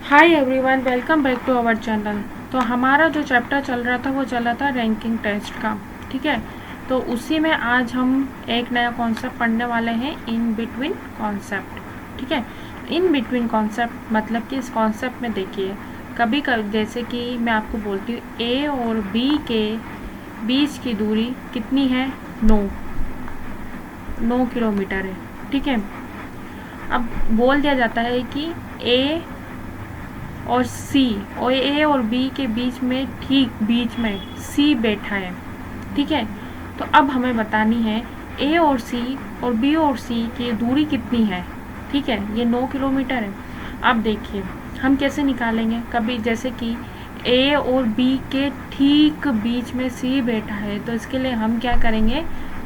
Hi everyone, welcome back to our channel. तो हमारा जो चैप्टर चल रहा था वो चला था रैंकिंग टेस्ट का। ठीक है, तो उसी में आज हम एक नया कॉन्सेप्ट पढ़ने वाले हैं, इन बिटवीन कॉन्सेप्ट। ठीक है, इन बिटवीन कॉन्सेप्ट मतलब कि इस कॉन्सेप्ट में देखिए, कभी कभी जैसे कि मैं आपको बोलती हूँ ए और बी के बीच की दूरी कितनी है, 9 किलोमीटर है। ठीक है, अब बोल दिया जाता है कि ए और सी और ए और बी के बीच में, ठीक बीच में सी बैठा है। ठीक है, तो अब हमें बतानी है ए और सी और बी और सी की दूरी कितनी है। ठीक है, ये 9 किलोमीटर है। अब देखिए हम कैसे निकालेंगे, कभी जैसे कि ए और बी के ठीक बीच में सी बैठा है, तो इसके लिए हम क्या करेंगे,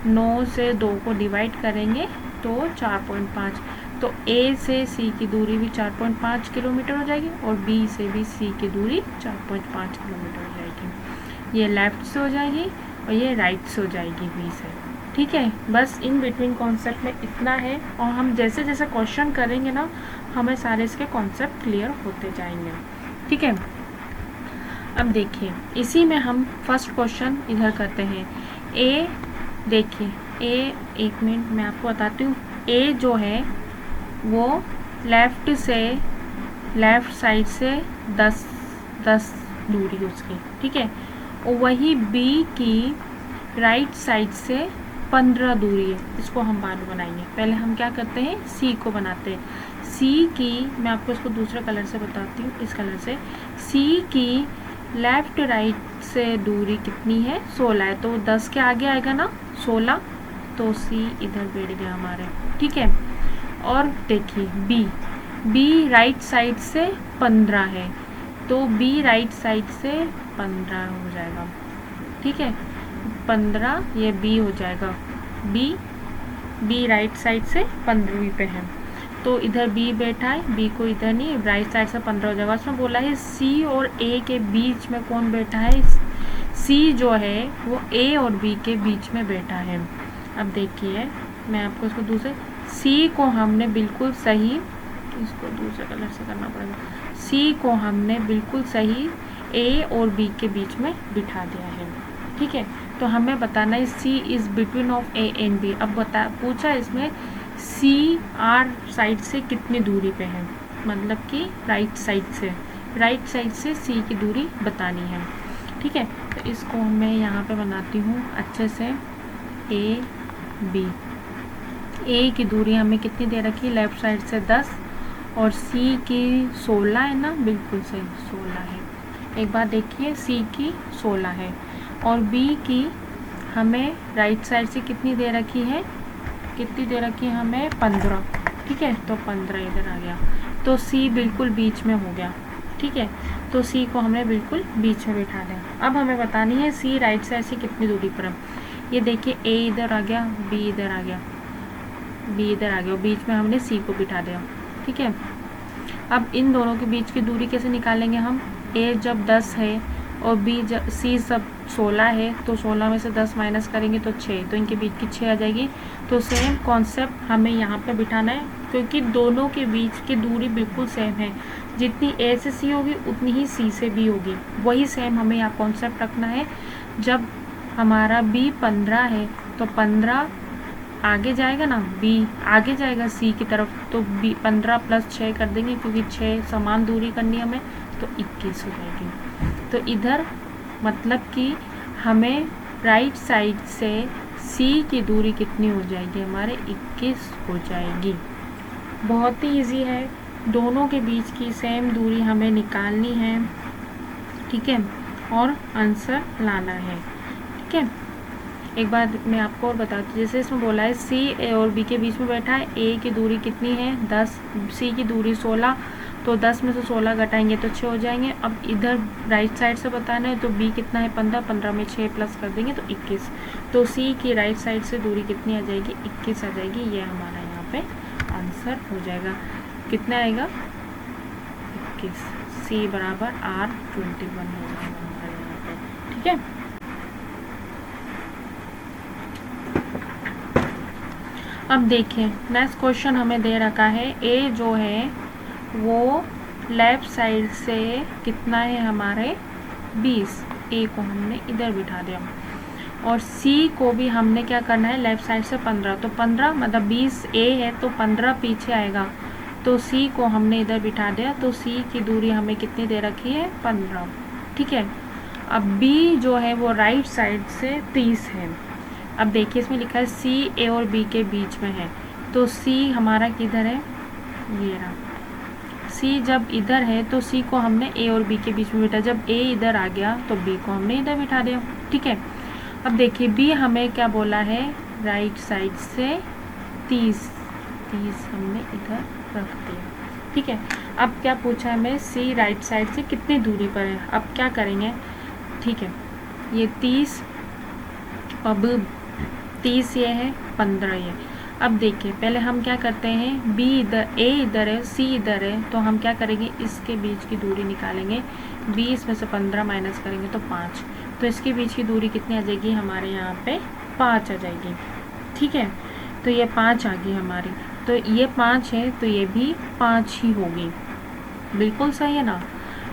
9 से 2 को डिवाइड करेंगे तो 4.5। तो ए से सी की दूरी भी 4.5 किलोमीटर हो जाएगी और बी से भी सी की दूरी 4.5 किलोमीटर हो जाएगी। ये लेफ्ट से हो जाएगी और ये राइट से हो जाएगी बी से। ठीक है, बस इन बिटवीन कॉन्सेप्ट में इतना है, और हम जैसे जैसे क्वेश्चन करेंगे ना, हमें सारे इसके कॉन्सेप्ट क्लियर होते जाएंगे। ठीक है, अब देखिए इसी में हम फर्स्ट क्वेश्चन इधर करते हैं। ए देखिए, ए एक मिनट मैं आपको बताती हूँ। ए जो है वो लेफ्ट लेफ्ट साइड से 10 दूरी उसकी। ठीक है, और वही बी की राइट साइड से 15 दूरी है। इसको हम बाद में बनाएंगे, पहले हम क्या करते हैं, सी को बनाते हैं। सी की, मैं आपको इसको दूसरे कलर से बताती हूँ, इस कलर से। सी की लेफ्ट राइट से दूरी कितनी है, 16 है, तो 10 के आगे आएगा ना 16, तो सी इधर बैठ गया हमारे। ठीक है, और देखिए बी राइट साइड से 15 है, तो बी राइट साइड से 15 हो जाएगा। ठीक है, 15 ये बी हो जाएगा। बी राइट साइड से 15वीं पे है, तो इधर बी बैठा है, बी को इधर नहीं, राइट साइड से 15 हो जाएगा। उसमें बोला है सी और ए के बीच में कौन बैठा है, सी जो है वो ए और बी के बीच में बैठा है। अब देखिए मैं आपको इसको दूसरे, सी को हमने बिल्कुल सही, इसको दूसरे कलर से करना पड़ेगा, सी को हमने बिल्कुल सही ए और बी के बीच में बिठा दिया है। ठीक है, तो हमें बताना है C is between of A and B. अब पूछा इसमें सी आर साइड से कितनी दूरी पे है, मतलब कि राइट साइड से सी की दूरी बतानी है। ठीक है, तो इसको मैं यहाँ पे बनाती हूँ अच्छे से। ए बी, ए की दूरी हमें कितनी दे रखी, लेफ्ट साइड से 10 और सी की 16 है ना, बिल्कुल सही 16 है। एक बार देखिए, सी की 16 है और बी की हमें राइट साइड से कितनी दे रखी है, हमें 15। ठीक है, तो 15 इधर आ गया, तो सी बिल्कुल बीच में हो गया। ठीक है, तो सी को हमने बिल्कुल बीच में बिठा दिया। अब हमें बतानी है सी राइट साइड से कितनी दूरी पर है। ये देखिए ए इधर आ गया, बी इधर आ गया, और बीच में हमने सी को बिठा दिया। ठीक है, अब इन दोनों के बीच की दूरी कैसे निकालेंगे हम, ए जब 10 है और बी जब सी सब 16 है, तो 16 में से 10 माइनस करेंगे तो 6, तो इनके बीच की 6 आ जाएगी। तो सेम कॉन्सेप्ट हमें यहाँ पे बिठाना है, क्योंकि दोनों के बीच की दूरी बिल्कुल सेम है। जितनी ए से सी होगी उतनी ही सी से बी होगी, वही सेम हमें यहाँ कॉन्सेप्ट रखना है। जब हमारा बी 15 है तो 15 आगे जाएगा ना, बी आगे जाएगा सी की तरफ, तो बी 15 + 6 कर देंगे, क्योंकि 6 समान दूरी करनी है हमें, तो 21 हो जाएगी। तो इधर मतलब कि हमें राइट साइड से सी की दूरी कितनी हो जाएगी, हमारे 21 हो जाएगी। बहुत ही इजी है, दोनों के बीच की सेम दूरी हमें निकालनी है। ठीक है, और आंसर लाना है। ठीक है, एक बार मैं आपको और बताती हूँ, जैसे इसमें बोला है सी ए और बी के बीच में बैठा है, ए की दूरी कितनी है 10, सी की दूरी 16, तो 10 में से 16 घटाएंगे तो 6 हो जाएंगे। अब इधर राइट साइड से बताना है, तो बी कितना है 15, 15 में 6 प्लस कर देंगे तो 21, तो सी की राइट साइड से दूरी कितनी आ जाएगी, 21 आ जाएगी। ये हमारा यहाँ पे आंसर हो जाएगा। कितना आएगा, 21, सी बराबर R21 हो जाएगा हमारे यहाँ पे। ठीक है, अब देखिए नेक्स्ट क्वेश्चन हमें दे रखा है, ए जो है वो लेफ्ट साइड से कितना है हमारे 20, ए को हमने इधर बिठा दिया और सी को भी हमने क्या करना है लेफ्ट साइड से 15, तो 15 मतलब 20 ए है तो 15 पीछे आएगा, तो सी को हमने इधर बिठा दिया, तो सी की दूरी हमें कितनी दे रखी है 15, ठीक है। अब बी जो है वो राइट साइड से 30 है। अब देखिए इसमें लिखा है सी ए और बी के बीच में है, तो सी हमारा किधर है, ये रहा। सी जब इधर है तो सी को हमने ए और बी के बीच में बिठा, जब ए इधर आ गया तो बी को हमने इधर बिठा दिया, ठीक है। अब देखिए बी हमें क्या बोला है, राइट साइड से 30 हमने इधर रख दिया, ठीक है। अब क्या पूछा है हमें, सी राइट साइड से कितनी दूरी पर है। अब क्या करेंगे, ठीक है, ये 30, अब 30 ये है, 15 ये। अब देखिए पहले हम क्या करते हैं, बी इधर, ए इधर है, सी इधर है, तो हम क्या करेंगे, इसके बीच की दूरी निकालेंगे। 20 में से 15 माइनस करेंगे तो 5, तो इसके बीच की दूरी कितनी आ जाएगी हमारे यहाँ पे 5 आ जाएगी, ठीक है। तो ये 5 आ गई हमारी, तो ये 5 है तो ये भी 5 ही होगी, बिल्कुल सही है ना।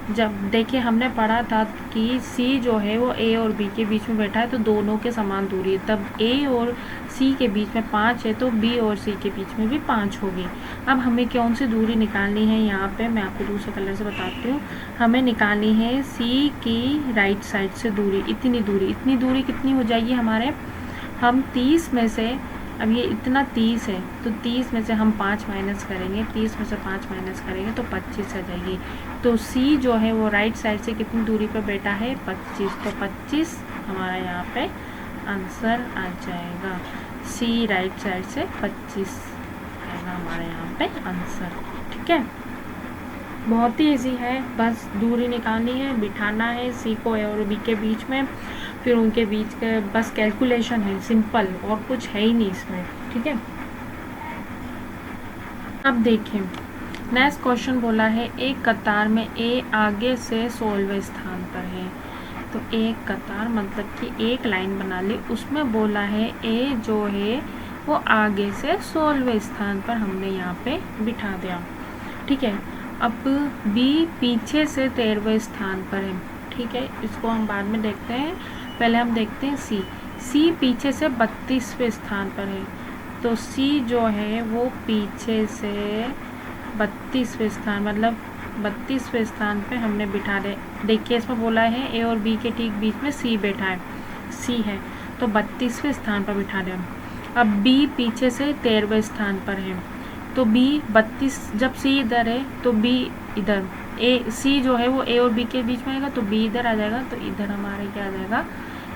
जब देखिए हमने पढ़ा था कि सी जो है वो ए और बी के बीच में बैठा है तो दोनों के समान दूरी है, तब ए और सी के बीच में 5 है तो बी और सी के बीच में भी 5 होगी। अब हमें कौन सी दूरी निकालनी है, यहाँ पे मैं आपको दूसरे कलर से बताती हूँ। हमें निकालनी है सी की राइट साइड से दूरी, इतनी दूरी कितनी हो जाएगी हमारे, हम 30 में से, अब ये इतना 30 है तो 30 में से हम 5 माइनस करेंगे, 30 में से 5 माइनस करेंगे तो 25 आ जाएगी। तो सी जो है वो राइट साइड से कितनी दूरी पर बैठा है 25, तो 25 हमारा यहाँ पे आंसर आ जाएगा। सी राइट साइड से 25 आएगा हमारे यहाँ पे आंसर, ठीक है। बहुत ही इजी है, बस दूरी निकालनी है, बिठाना है सी को ए और बी के बीच में, फिर उनके बीच के बस कैलकुलेशन है, सिंपल, और कुछ है ही नहीं इसमें, ठीक है। अब देखिए नेक्स्ट क्वेश्चन बोला है एक कतार में ए आगे से 16वें स्थान पर है। तो एक कतार मतलब कि एक लाइन बना ली, उसमें बोला है ए जो है वो आगे से 16वें स्थान पर हमने यहाँ पे बिठा दिया, ठीक है। अब बी पीछे से 13वें स्थान पर है, ठीक है, इसको हम बाद में देखते हैं, पहले हम देखते हैं सी पीछे से 32वें स्थान पर है, तो सी जो है वो पीछे से 32वें स्थान मतलब 32वें स्थान पे हमने बिठा दे। देखिए इसमें बोला है ए और बी के ठीक बीच में सी बैठा है, सी है तो 32वें स्थान पर बिठा दें। अब बी पीछे से 13वें स्थान पर है, तो बी 32, जब सी इधर है तो बी इधर, ए सी जो है वो ए और बी के बीच में आएगा तो बी इधर आ जाएगा, तो इधर हमारे क्या आ जाएगा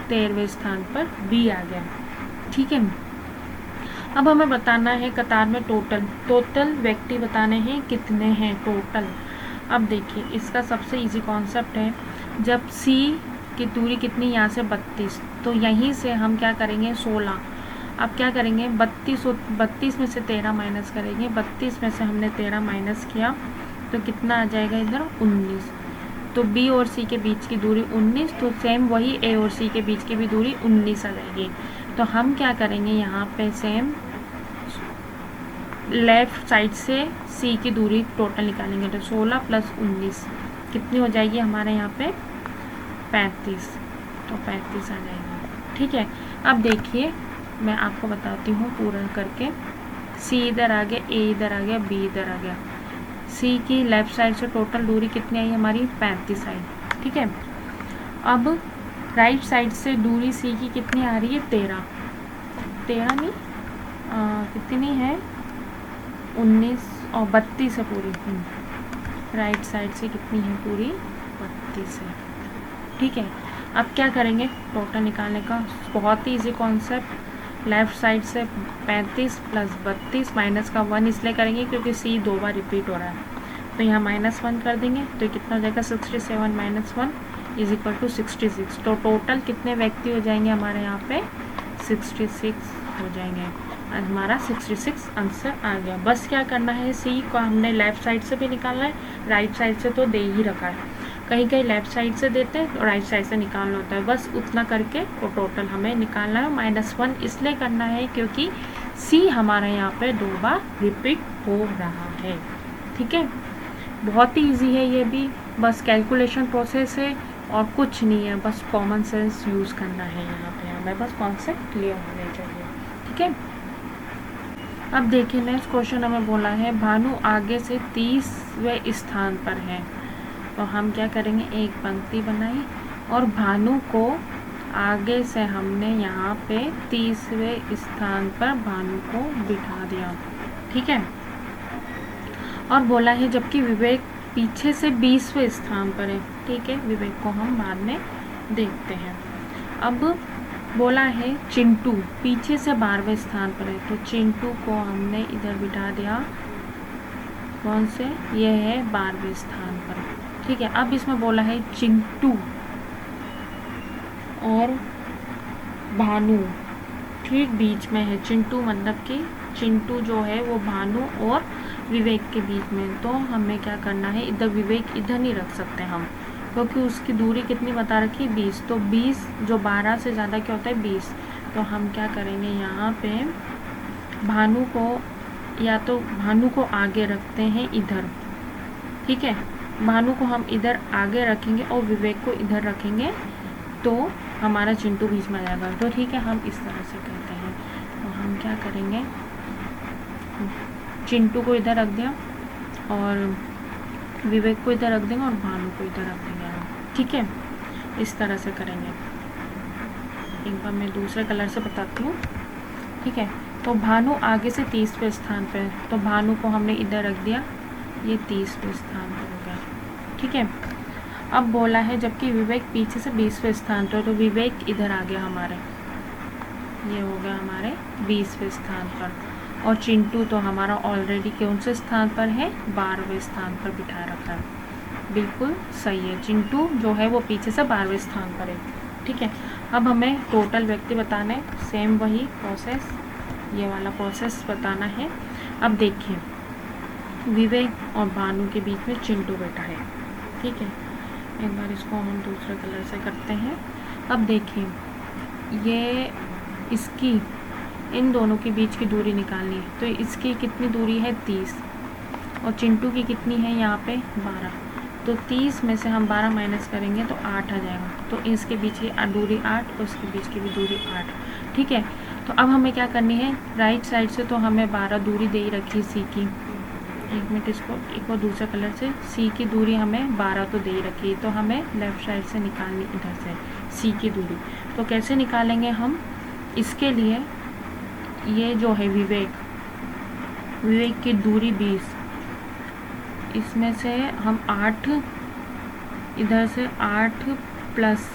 13वें स्थान पर बी आ गया, ठीक है। अब हमें बताना है कतार में टोटल व्यक्ति बताने हैं कितने हैं टोटल। अब देखिए इसका सबसे इजी कॉन्सेप्ट है, जब सी की दूरी कितनी यहाँ से 32, तो यहीं से हम क्या करेंगे 16। अब क्या करेंगे 32 में से 13 माइनस करेंगे, 32 में से हमने 13 माइनस किया तो कितना आ जाएगा इधर 19, तो बी और सी के बीच की दूरी 19, तो सेम वही ए और सी के बीच की भी दूरी 19 आ जाएगी। तो हम क्या करेंगे यहाँ पे सेम लेफ्ट साइड से सी की दूरी टोटल निकालेंगे, तो 16 + 19 कितनी हो जाएगी हमारे यहाँ पे 35, तो 35 आ जाएगी, ठीक है। अब देखिए मैं आपको बताती हूँ पूरा करके, सी इधर आ गया, ए इधर आ गया, बी इधर आ गया, सी की लेफ्ट साइड से टोटल दूरी कितनी आई हमारी 35 आई, ठीक है। अब राइट साइड से दूरी सी की कितनी आ रही है 13 नहीं कितनी है 19 और 32 है पूरी, राइट साइड से कितनी है पूरी 32 है, ठीक है। अब क्या करेंगे टोटल निकालने का, बहुत ही इजी कॉन्सेप्ट, लेफ्ट साइड से 35 + 32 माइनस का 1 इसलिए करेंगे क्योंकि सी 2 बार रिपीट हो रहा है, तो यहाँ -1 कर देंगे तो कितना हो जाएगा 67 - 1 = 66। तो टोटल कितने व्यक्ति हो जाएंगे हमारे यहाँ पे 66 हो जाएंगे, हमारा 66 आंसर आ गया। बस क्या करना है, सी को हमने लेफ़्ट साइड से भी निकालना है, राइट साइड से तो दे ही रखा है, कहीं कहीं लेफ़्ट साइड से देते हैं और राइट साइड से निकालना होता है, बस उतना करके वो टोटल हमें निकालना है। -1 इसलिए करना है क्योंकि सी हमारा यहाँ पे 2 बार रिपीट हो रहा है, ठीक है। बहुत ही ईजी है ये भी, बस कैलकुलेशन प्रोसेस है और कुछ नहीं है, बस कॉमन सेंस यूज़ करना है यहाँ पे हमें, बस कॉन्सेप्ट क्लियर होने चाहिए। ठीक है, अब देखिए नेक्स्ट क्वेश्चन हमें बोला है भानु आगे से 30वें स्थान पर है। तो हम क्या करेंगे, एक पंक्ति बनाई और भानु को आगे से हमने यहाँ पे 30वें स्थान पर भानु को बिठा दिया। ठीक है, और बोला है जबकि विवेक पीछे से 20वें स्थान पर है। ठीक है, विवेक को हम बाद में देखते हैं। अब बोला है चिंटू पीछे से 12वें स्थान पर है, तो चिंटू को हमने इधर बिठा दिया, कौन से, ये है 12वें स्थान पर। ठीक है, अब इसमें बोला है चिंटू और भानु ठीक बीच में है। चिंटू मतलब कि चिंटू जो है वो भानु और विवेक के बीच में, तो हमें क्या करना है, इधर विवेक इधर नहीं रख सकते हम, क्योंकि उसकी दूरी कितनी बता रखी है, 20। तो 20 जो 12 से ज़्यादा क्या होता है, 20। तो हम क्या करेंगे, यहाँ पे भानु को, या तो भानु को आगे रखते हैं इधर। ठीक है, भानु को हम इधर आगे रखेंगे और विवेक को इधर रखेंगे, तो हमारा चिंटू बीच में आ जाएगा। तो ठीक है, हम इस तरह से कहते हैं। तो हम क्या करेंगे, चिंटू को इधर रख दिया और विवेक को इधर रख देंगे और भानु को इधर रख देंगे हम। ठीक है, इस तरह से करेंगे। एक बार मैं दूसरे कलर से बताती हूँ। ठीक है, तो भानु आगे से 30वें स्थान पे है, तो भानु को हमने इधर रख दिया, ये 30वें स्थान पर हो गया। ठीक है, अब बोला है जबकि विवेक पीछे से 20वें स्थान पर, तो विवेक इधर आ गया हमारे, ये हो गया हमारे 20वें स्थान पर, और चिंटू तो हमारा ऑलरेडी कौन से स्थान पर है, 12वें स्थान पर बिठा रखा है। बिल्कुल सही है, चिंटू जो है वो पीछे से 12वें स्थान पर है। ठीक है, अब हमें टोटल व्यक्ति बताने, सेम वही प्रोसेस, ये वाला प्रोसेस बताना है। अब देखिए विवेक और भानु के बीच में चिंटू बैठा है। ठीक है, एक बार इसको हम दूसरे कलर से करते हैं। अब देखिए ये इसकी, इन दोनों के बीच की दूरी निकालनी है, तो इसकी कितनी दूरी है, 30, और चिंटू की कितनी है यहाँ पे, 12। तो 30 में से हम 12 माइनस करेंगे तो 8 आ जाएगा, तो इसके बीच की दूरी 8 और इसके बीच की भी दूरी 8। ठीक है, तो अब हमें क्या करनी है, राइट साइड से तो हमें 12 दूरी दे ही रखी सी की, एक मिनट इसको एक और दूसरे कलर से, सी की दूरी हमें 12 तो दे ही रखी, तो हमें लेफ़्ट साइड से निकालनी इधर से सी की दूरी। तो कैसे निकालेंगे हम, इसके लिए ये जो है विवेक की दूरी 20, इसमें से हम 8, इधर से 8 प्लस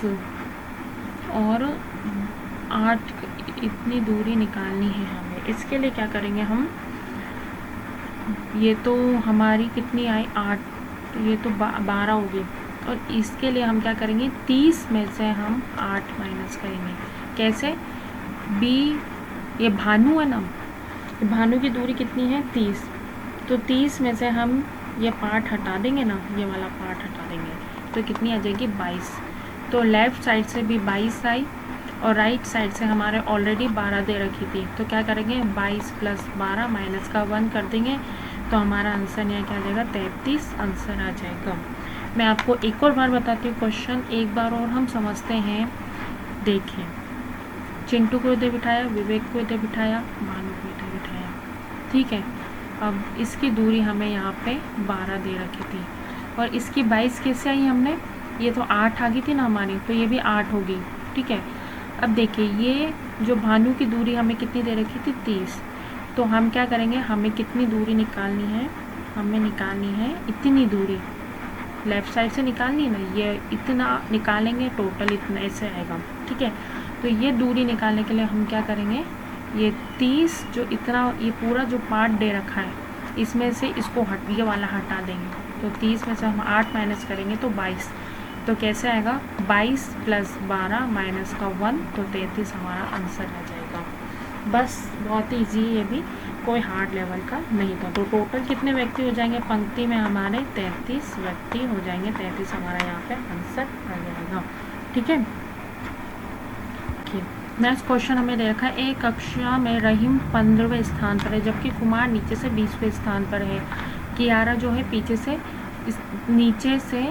और 8, इतनी दूरी निकालनी है हमें। इसके लिए क्या करेंगे हम, ये तो हमारी कितनी आई, 8, तो ये तो 12 होगी, और इसके लिए हम क्या करेंगे, 30 में से हम 8 माइनस करेंगे। कैसे, बी, ये भानु है ना, भानु की दूरी कितनी है, 30, तो 30 में से हम ये पार्ट हटा देंगे ना, ये वाला पार्ट हटा देंगे, तो कितनी आ जाएगी, 22। तो लेफ़्ट साइड से भी 22 आई और राइट साइड से हमारे ऑलरेडी 12 दे रखी थी, तो क्या करेंगे, 22 प्लस 12 माइनस का 1 कर देंगे, तो हमारा आंसर यहाँ क्या आ जाएगा, 33 आंसर आ जाएगा। मैं आपको एक और बार बताती हूँ क्वेश्चन, एक बार और हम समझते हैं। देखिए चिंटू को इधर बिठाया, विवेक को इधर बिठाया, भानु को इधर बिठाया। ठीक है, अब इसकी दूरी हमें यहाँ पे 12 दे रखी थी, और इसकी 22 कैसे आई हमने, ये तो 8 आ गई थी ना हमारी, तो ये भी 8 होगी। ठीक है, अब देखिए ये जो भानु की दूरी हमें कितनी दे रखी थी, 30, तो हम क्या करेंगे, हमें कितनी दूरी निकालनी है, हमें निकालनी है इतनी दूरी, लेफ़्ट साइड से निकालनी है ना, ये इतना निकालेंगे, टोटल इतना ऐसे आएगा। ठीक है, तो ये दूरी निकालने के लिए हम क्या करेंगे, ये 30 जो इतना, ये पूरा जो पार्ट दे रखा है, इसमें से इसको ये वाला हटा देंगे, तो 30 में से हम 8 माइनस करेंगे तो 22, तो कैसे आएगा, 22 प्लस 12 माइनस का 1, तो 33 हमारा आंसर आ जाएगा। बस बहुत ही ईजी है, ये भी कोई हार्ड लेवल का नहीं था। तो टोटल कितने व्यक्ति हो जाएंगे, पंक्ति में हमारे 33 व्यक्ति हो जाएंगे, 33 हमारा यहाँ पे आंसर आ जाएगा। ठीक है, नेक्स्ट क्वेश्चन हमें दे रखा है, एक कक्षा में रहीम 15वें स्थान पर है, जबकि कुमार नीचे से 20वें स्थान पर है। कियारा जो है पीछे से इस नीचे से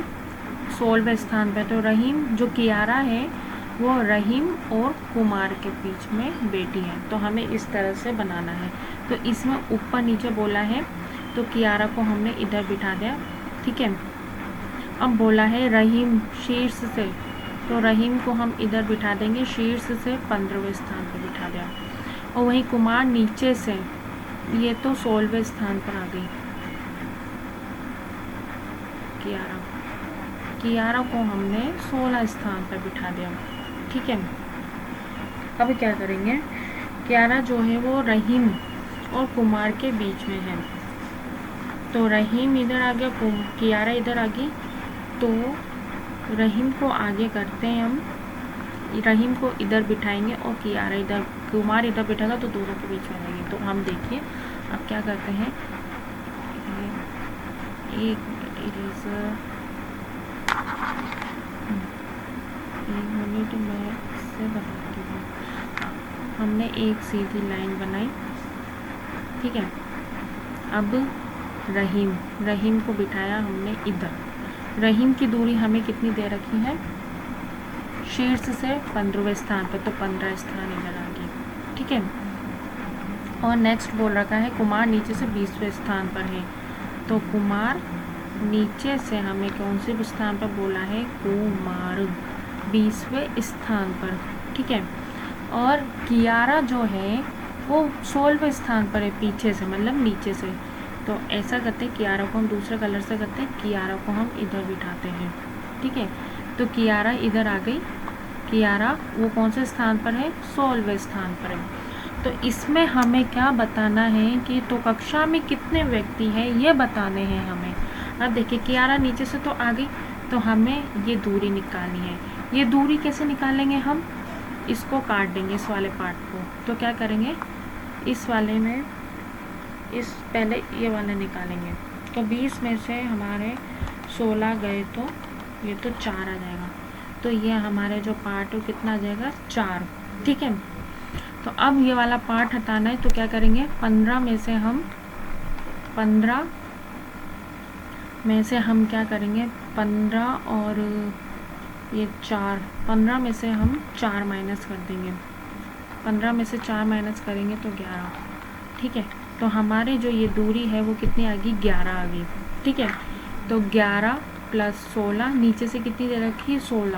16वें स्थान पे। तो रहीम जो कियारा है वो रहीम और कुमार के बीच में बेटी है। तो हमें इस तरह से बनाना है। तो इसमें ऊपर नीचे बोला है तो कियारा को हमने इधर बिठा दिया, ठीक है। अब बोला है रहीम शीर्ष से, तो रहीम को हम इधर बिठा देंगे, शीर्ष से 15वें स्थान पर बिठा दिया। और वहीं कुमार नीचे से, ये तो 16वें स्थान पर आ गई कियारा, कियारा को हमने 16 स्थान पर बिठा दिया, ठीक है। अब क्या करेंगे, कियारा जो है वो रहीम और कुमार के बीच में है। तो रहीम इधर आ गया, कियारा इधर आ गई। तो रहीम को आगे करते हैं हम, रहीम को इधर बिठाएंगे और कियारा इधर, कुमार इधर बिठाएगा तो दोनों के बीच में रहेंगे। तो हम देखिए अब क्या करते हैं, एक मिनट मैं इससे बनाती हूँ। हमने एक सीधी लाइन बनाई, ठीक है। अब रहीम को बिठाया हमने इधर। रहीम की दूरी हमें कितनी दे रखी है, शीर्ष से 15वें स्थान पर, तो 15 स्थान इधर आ गई, ठीक है। और नेक्स्ट बोल रखा है कुमार नीचे से 20वें स्थान पर है। तो कुमार नीचे से हमें कौन से स्थान पर बोला है, कुमार 20वें स्थान पर, ठीक है। और कियारा जो है वो 16वें स्थान पर है, पीछे से मतलब नीचे से। तो ऐसा करते हैं, कियारा को हम दूसरे कलर से करते हैं, कियारा को हम इधर बिठाते हैं, ठीक है। तो कियारा इधर आ गई, कियारा वो कौन से स्थान पर है, 16वें स्थान पर है। तो इसमें हमें क्या बताना है कि तो कक्षा में कितने व्यक्ति हैं ये बताने हैं हमें। अब देखिए कियारा नीचे से तो आ गई, तो हमें ये दूरी निकालनी है। ये दूरी कैसे निकालेंगे हम, इसको काट देंगे इस वाले पार्ट को। तो क्या करेंगे, इस वाले में इस पहले ये वाला निकालेंगे। तो 20 में से हमारे 16 गए तो ये तो 4 आ जाएगा। तो ये हमारे जो पार्ट है कितना आ जाएगा, 4, ठीक है। तो अब ये वाला पार्ट हटाना है, तो क्या करेंगे, 15 में से हम क्या करेंगे, 15 और ये 4, 15 में से हम 4 माइनस कर देंगे। 15 में से 4 माइनस करेंगे तो 11, ठीक है। तो हमारे जो ये दूरी है वो कितनी आ गई, 11 आ गई, ठीक है। तो 11 प्लस 16, नीचे से कितनी दे रखी है, 16,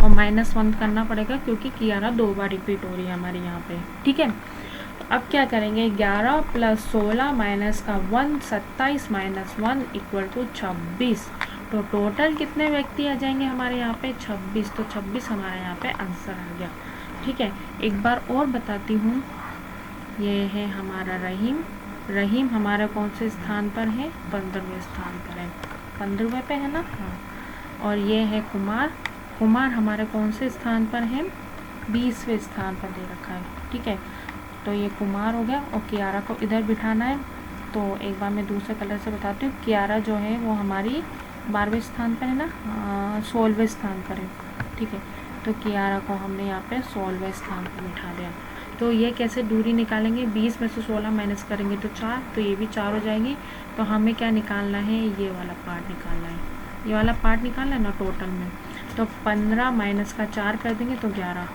और -1 करना पड़ेगा क्योंकि 11 2 बार रिपीट हो रही है हमारे यहाँ पे, ठीक है। तो अब क्या करेंगे, 11 प्लस 16 माइनस का 1, 27 माइनस 1 इक्वल टू 26। तो टोटल कितने व्यक्ति आ जाएंगे हमारे यहाँ पे, 26। तो 26 हमारे यहाँ पे आंसर आ गया, ठीक है। एक बार और बताती हूँ, ये है हमारा रहीम हमारा कौन से स्थान पर है, 15वें स्थान पर है, 15वें पे है ना, हाँ। और ये है कुमार हमारे कौन से स्थान पर है, 20वें स्थान पर दे रखा है, ठीक है। तो ये कुमार हो गया। और कियारा को इधर बिठाना है। तो एक बार मैं दूसरे कलर से बताती हूँ, कियारा जो है वो हमारी 12वें स्थान पर है ना, 16वें स्थान पर है, ठीक है। तो कियारा को हमने यहाँ पे 16वें स्थान पर बिठा दिया। तो ये कैसे दूरी निकालेंगे, 20 में से 16 माइनस करेंगे तो 4, तो ये भी 4 हो जाएगी। तो हमें क्या निकालना है, ये वाला पार्ट निकालना है, ये वाला पार्ट निकालना है ना टोटल में। तो 15 माइनस का 4 कर देंगे तो 11।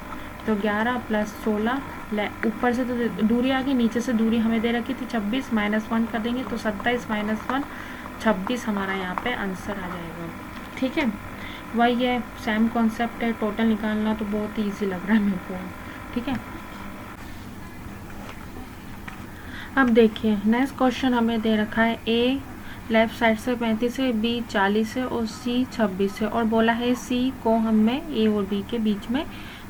तो 11 प्लस 16, ऊपर से तो दूरी आ गई, नीचे से दूरी हमें दे रखी थी 26, -1 कर देंगे तो 27 माइनस 1, 26 हमारा यहाँ पे आंसर आ जाएगा, ठीक है। वही है, सेम कॉन्सेप्ट है, टोटल निकालना तो बहुत ईजी लग रहा है मेरे को, ठीक है। अब देखिए नेक्स्ट क्वेश्चन हमें दे रखा है, ए लेफ्ट साइड से 35 है, बी 40 है और सी 26 है। और बोला है सी को हमें ए और बी के बीच में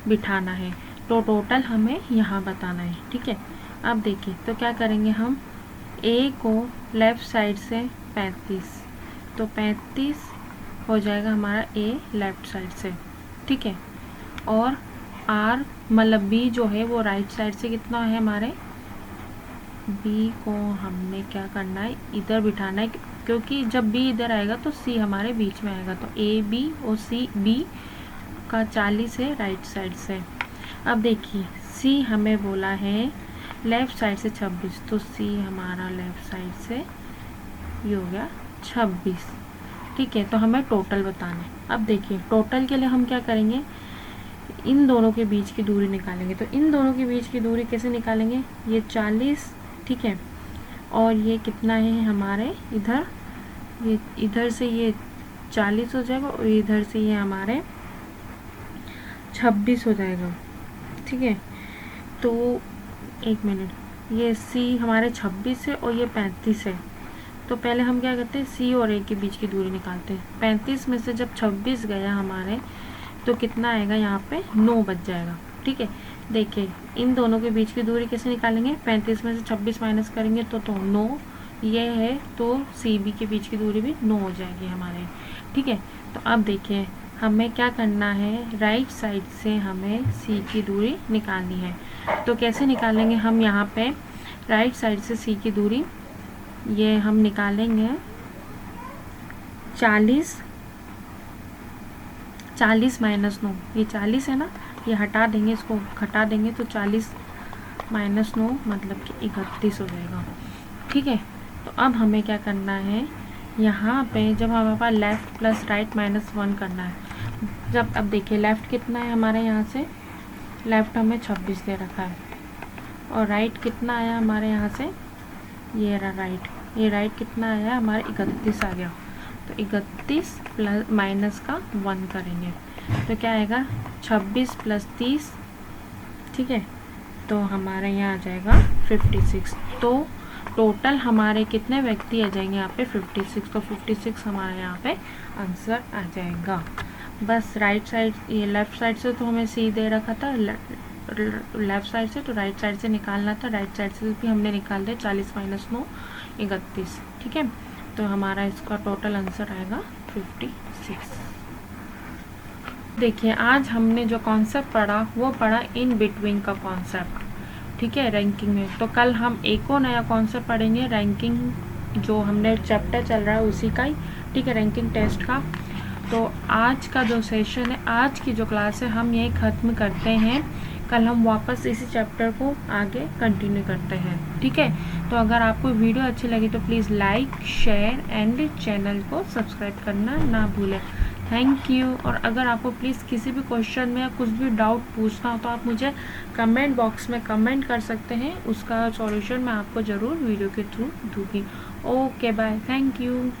बिठाना है। तो टोटल हमें यहाँ बताना है, ठीक है। अब देखिए तो क्या करेंगे हम, ए को लेफ़्ट साइड से 35, तो 35 हो जाएगा हमारा ए लेफ़्ट साइड से, ठीक है। और आर मतलब बी जो है वो राइट साइड से कितना है हमारे, बी को हमने क्या करना है, इधर बिठाना है, क्योंकि जब बी इधर आएगा तो सी हमारे बीच में आएगा। तो ए बी और सी बी का 40 है राइट साइड से। अब देखिए सी हमें बोला है लेफ़्ट साइड से 26, तो सी हमारा लेफ़्ट साइड से ये हो गया 26, ठीक है, तो हमें टोटल बताना है। अब देखिए टोटल के लिए हम क्या करेंगे, इन दोनों के बीच की दूरी निकालेंगे। तो इन दोनों के बीच की दूरी कैसे निकालेंगे, ये 40, ठीक है, और ये कितना है हमारे इधर, ये इधर से ये 40 हो जाएगा और इधर से ये हमारे 26 हो जाएगा, ठीक है। तो एक मिनट, ये सी हमारे 26 है और ये 35 है। तो पहले हम क्या करते हैं, सी और ए के बीच की दूरी निकालते हैं। 35 में से जब 26 गया हमारे तो कितना आएगा, यहाँ पे 9 बच जाएगा, ठीक है। देखिए इन दोनों के बीच की दूरी कैसे निकालेंगे, 35 में से 26 माइनस करेंगे तो 9 ये है, तो सी बी के बीच की दूरी भी 9 हो जाएगी हमारे, ठीक है। तो अब देखिए हमें क्या करना है, राइट साइड से हमें सी की दूरी निकालनी है। तो कैसे निकालेंगे हम, यहाँ पे राइट साइड से सी की दूरी ये हम निकालेंगे 40 माइनस 9, ये 40 है ना, ये हटा देंगे, इसको घटा देंगे तो 40 माइनस 9 मतलब कि 31 हो जाएगा, ठीक है। तो अब हमें क्या करना है, यहाँ पे जब हमारे पास लेफ़्ट प्लस राइट माइनस 1 करना है, जब अब देखिए लेफ़्ट कितना है हमारे यहाँ से, लेफ़्ट हमें 26 दे रखा है और राइट कितना आया हमारे यहाँ से, ये रहा राइट, ये राइट कितना आया हमारे 31 आ गया। तो 31 प्लस माइनस का 1 करेंगे तो क्या आएगा, 26 प्लस 30, ठीक है, तो हमारे यहाँ आ जाएगा 56। तो टोटल हमारे कितने व्यक्ति आ जाएंगे यहाँ पे, 56। तो 56 हमारे यहाँ पे आंसर आ जाएगा। बस राइट साइड, ये लेफ़्ट साइड से तो हमें सी दे रखा था, लेफ़्ट साइड से, तो राइट साइड से निकालना था, राइट साइड से भी हमने निकाल दिया, 40 माइनस 9 31, ठीक है। तो हमारा इसका टोटल आंसर आएगा 56। देखिए आज हमने जो कॉन्सेप्ट पढ़ा वो पढ़ा इन बिटवीन का कॉन्सेप्ट, ठीक है, रैंकिंग में। तो कल हम एक और नया कॉन्सेप्ट पढ़ेंगे, रैंकिंग जो हमने चैप्टर चल रहा है उसी का ही, ठीक है, रैंकिंग टेस्ट का। तो आज का जो सेशन है, आज की जो क्लास है हम यही ख़त्म करते हैं। कल हम वापस इसी चैप्टर को आगे कंटिन्यू करते हैं, ठीक है। तो अगर आपको वीडियो अच्छी लगी तो please like share and channel को सब्सक्राइब करना ना भूलें। Thank you. और अगर आपको प्लीज़ किसी भी क्वेश्चन में या कुछ भी डाउट पूछना हो तो आप मुझे कमेंट बॉक्स में कमेंट कर सकते हैं, उसका सॉल्यूशन मैं आपको ज़रूर वीडियो के थ्रू दूँगी। Okay bye, thank you.